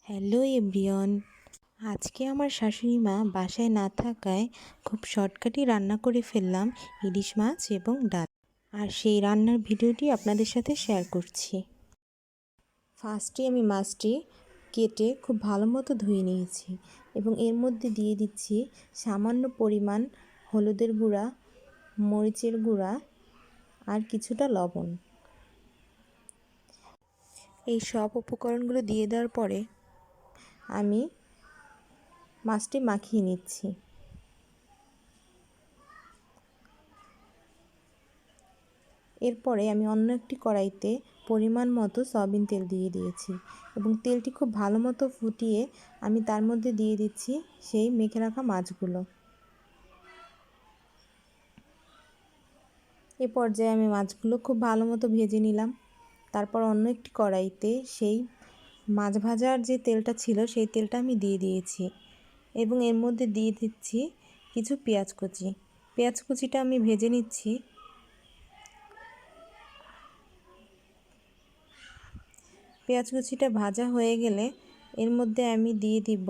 Hello everyone. আজকে আমার শাশুড়ি মা বাসায় না থাকায় খুব শর্টকাটই রান্না করে ফেললাম ইলিশ মাছ এবং ডাল। আর সেই রান্নার ভিডিওটি আপনাদের সাথে শেয়ার করছি। ফার্স্টে আমি মাছটি কেটে খুব ভালো মতো ধুয়ে নিয়েছি এবং এর মধ্যে দিয়ে দিচ্ছি সামান্য পরিমাণ হলুদের গুঁড়া, মরিচের গুঁড়া আর কিছুটা লবণ। এই সব উপকরণগুলো দিয়ে দেওয়ার পরে আমি মাছটি মাখিয়ে নিচ্ছি। এরপরে আমি অন্য একটি কড়াইতে পরিমাণ মতো সয়াবিন তেল দিয়ে দিয়েছি এবং তেলটি খুব ভালো মতো ফুটিয়ে আমি তার মধ্যে দিয়ে দিচ্ছি সেই মেখে রাখা মাছগুলো। এ পর্যায়ে আমি মাছগুলো খুব ভালো মতো ভেজে নিলাম। তারপর অন্য একটি কড়াইতে সেই মাছ ভাজার যে তেলটা ছিল সেই তেলটা আমি দিয়ে দিয়েছি এবং এর মধ্যে দিয়ে দিচ্ছি কিছু পেঁয়াজ কুচি। পেঁয়াজ কুচিটা আমি ভেজে নিচ্ছি। পেঁয়াজ কুচিটা ভাজা হয়ে গেলে এর মধ্যে আমি দিয়ে দিব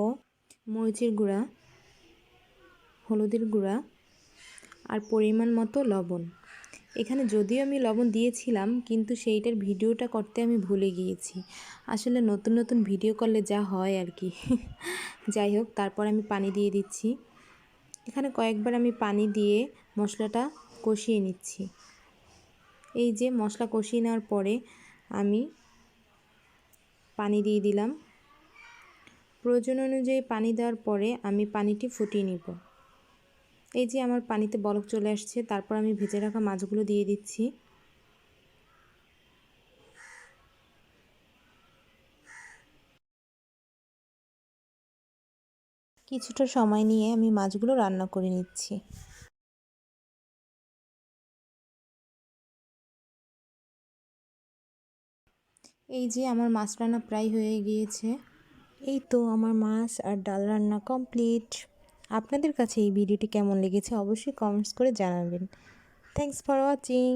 মরিচের গুঁড়া, হলুদের গুঁড়া আর পরিমাণ মতো লবণ। এখানে যদিও আমি লবণ দিয়েছিলাম কিন্তু সেইটার ভিডিওটা করতে আমি ভুলে গিয়েছি। আসলে নতুন নতুন ভিডিও করলে যা হয় আর কি। যাই হোক, তারপর আমি পানি দিয়ে দিচ্ছি। এখানে কয়েকবার আমি পানি দিয়ে মশলাটা কষিয়ে নিচ্ছি। এই যে মশলা কষিয়ে নেওয়ার পরে আমি পানি দিয়ে দিলাম। প্রয়োজন অনুযায়ী পানি দেওয়ার পরে আমি পানিটি ফুটিয়ে নিব। এই যে আমার পানিতে বলক চলে আসছে, তারপর আমি ভেজে রাখা মাছগুলো দিয়ে দিচ্ছি। কিছুটা সময় নিয়ে আমি মাছগুলো রান্না করে নিচ্ছি। এই যে আমার মাছ রান্না প্রায় হয়ে গিয়েছে। এই তো আমার মাছ আর ডাল রান্না কমপ্লিট। আপনাদের কাছে এই ভিডিওটি কেমন লেগেছে অবশ্যই কমেন্টস করে জানাবেন। Thanks for watching.